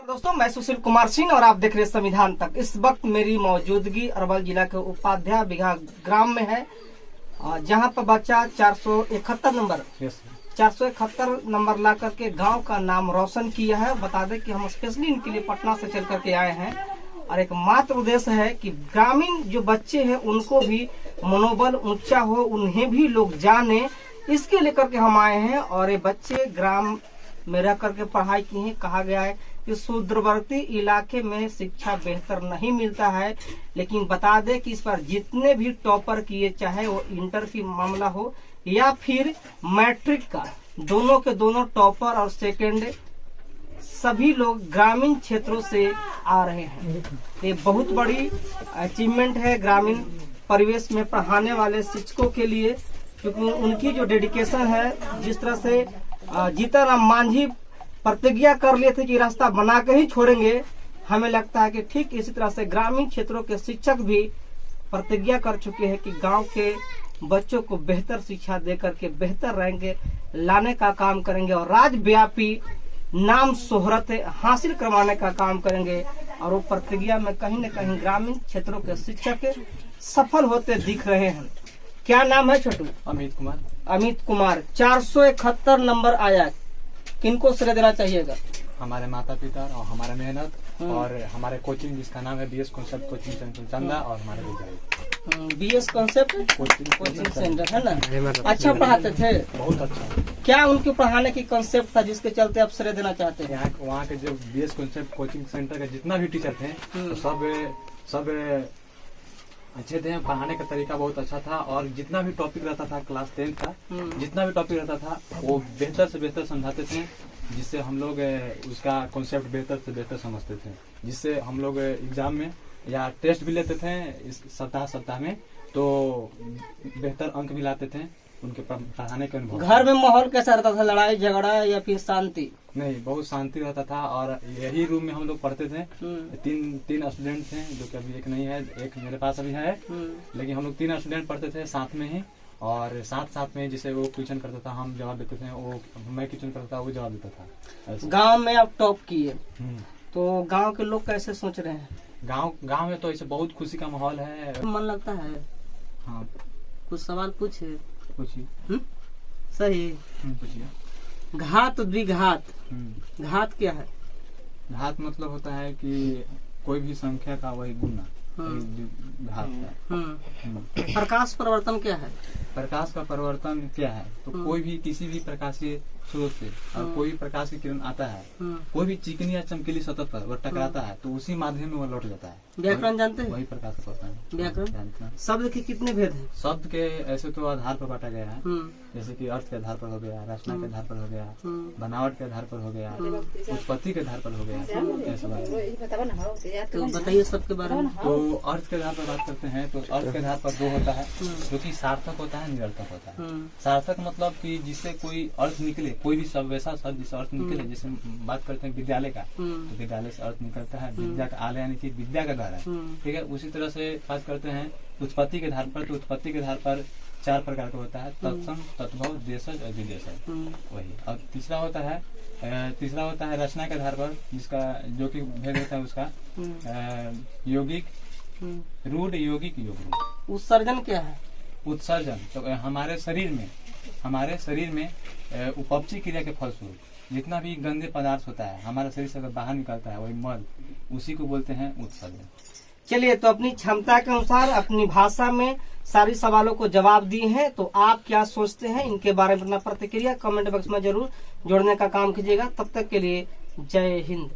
दोस्तों, मैं सुशील कुमार सिंह और आप देख रहे हैं संविधान तक। इस वक्त मेरी मौजूदगी अरवल जिला के उपाध्याय बिघा ग्राम में है, जहां पर बच्चा 471 नंबर ला करके गांव का नाम रोशन किया है। बता दें कि हम स्पेशली इनके लिए पटना से चल करके आए हैं और एक मात्र उद्देश्य है कि ग्रामीण जो बच्चे हैं उनको भी मनोबल ऊंचा हो, उन्हें भी लोग जाने, इसके लेकर के हम आए हैं। और ये बच्चे ग्राम में रह करके पढ़ाई की है। कहा गया है कि सुदूरवर्ती इलाके में शिक्षा बेहतर नहीं मिलता है, लेकिन बता दें कि इस पर जितने भी टॉपर किए, चाहे वो इंटर की मामला हो या फिर मैट्रिक का, दोनों के दोनों टॉपर और सेकेंड सभी लोग ग्रामीण क्षेत्रों से आ रहे हैं। ये बहुत बड़ी अचीवमेंट है ग्रामीण परिवेश में पढ़ाने वाले शिक्षकों के लिए, क्योंकि उनकी जो डेडिकेशन है, जिस तरह से जीतन राम मांझी प्रतिज्ञा कर लिए थे कि रास्ता बना के ही छोड़ेंगे, हमें लगता है कि ठीक इसी तरह से ग्रामीण क्षेत्रों के शिक्षक भी प्रतिज्ञा कर चुके हैं कि गांव के बच्चों को बेहतर शिक्षा दे करके बेहतर रैंक लाने का काम करेंगे और राज्यव्यापी नाम शोहरत हासिल करवाने का काम करेंगे। और वो प्रतिज्ञा में कहीं न कहीं ग्रामीण क्षेत्रों के शिक्षक सफल होते दिख रहे हैं। क्या नाम है छोटू? अमित कुमार। अमित कुमार, 471 नंबर आया, किनको श्रेय देना चाहिएगा? हमारे माता पिता और हमारा मेहनत और हमारे कोचिंग जिसका नाम है बीएस कॉन्सेप्ट कोचिंग सेंटर चंदा और हमारे विद्यालय बीएस कॉन्सेप्ट कोचिंग सेंटर है ना। अच्छा पढ़ाते थे? बहुत अच्छा। क्या उनके पढ़ाने की कॉन्सेप्ट था जिसके चलते आप श्रेय देना चाहते हैं? यहाँ वहाँ के जो बीएस कॉन्सेप्ट कोचिंग सेंटर के जितना भी टीचर थे तो सब अच्छे थे। पढ़ाने का तरीका बहुत अच्छा था और जितना भी टॉपिक रहता था क्लास 10 का, जितना भी टॉपिक रहता था वो बेहतर से बेहतर समझाते थे, जिससे हम लोग उसका कॉन्सेप्ट बेहतर से बेहतर समझते थे, जिससे हम लोग एग्जाम में या टेस्ट भी लेते थे इस सप्ताह में, तो बेहतर अंक भी लाते थे उनके पढ़ाने के अनुभव। घर में माहौल कैसा रहता था? लड़ाई झगड़ा या फिर शांति? नहीं, बहुत शांति रहता था और यही रूम में हम लोग पढ़ते थे। तीन स्टूडेंट थे, जो कि अभी एक नहीं है, एक मेरे पास अभी है, लेकिन हम लोग 3 स्टूडेंट पढ़ते थे साथ में ही। और साथ में जैसे वो क्वेश्चन करता था हम जवाब देते थे, वो मैं क्वेश्चन करता था वो जवाब देता था। गाँव में आप टॉप किए तो गाँव के लोग कैसे सोच रहे हैं? गाँव में तो ऐसे बहुत खुशी का माहौल है। मन लगता है? हाँ, कुछ सवाल पूछे? पूछिए। सही। पूछिए। घात द्विघात, घात क्या है? घात मतलब होता है कि कोई भी संख्या का वही गुना, घात है। प्रकाश परिवर्तन क्या है? प्रकाश का परिवर्तन क्या है? तो कोई भी किसी भी प्रकाशीय स्रोत से और कोई भी प्रकाश की किरण आता है, कोई भी चिकनी या चमकीली सतह पर वो टकराता है तो उसी माध्यम में वो लौट जाता है। व्याकरण जानते हैं? वही प्रकाश का परिवर्तन है। व्याकरण जानते हैं। शब्द के कितने भेद हैं? शब्द के ऐसे तो आधार पर बांटा गया है, जैसे कि अर्थ के आधार पर हो गया, रचना के आधार पर हो गया, बनावट के आधार पर हो गया, उत्पत्ति के आधार पर हो गया। तो बताइए सबके बारे में। तो अर्थ के आधार पर बात करते हैं तो अर्थ के आधार पर 2 होता है, जो कि सार्थक होता है, निरर्थक होता है। सार्थक मतलब कि जिससे कोई अर्थ निकले, कोई भी शब्द वैसा शब्द जिससे अर्थ निकले। जैसे बात करते हैं विद्यालय का, तो विद्यालय से अर्थ निकलता है, विद्या का आलय यानी कि विद्या का घर है, ठीक है। उसी तरह से बात करते हैं उत्पत्ति के आधार पर, तो उत्पत्ति के आधार पर 4 प्रकार का होता है, तत्सम, तद्भव, देशज और विदेशज, वही। और तीसरा होता है रचना के आधार पर, जिसका जो कि भेद होता है उसका यौगिक, रूढ़, यौगिक, योग। उत्सर्जन क्या है? उत्सर्जन तो हमारे शरीर में उपपची क्रिया के फलस्वरूप जितना भी गंदे पदार्थ होता है हमारे शरीर से बाहर निकलता है, वही मल, उसी को बोलते हैं उत्सर्जन। चलिए, तो अपनी क्षमता के अनुसार अपनी भाषा में सारी सवालों को जवाब दिए हैं, तो आप क्या सोचते हैं इनके बारे में अपना प्रतिक्रिया कमेंट बॉक्स में जरूर जोड़ने का काम कीजिएगा। तब तक के लिए जय हिंद।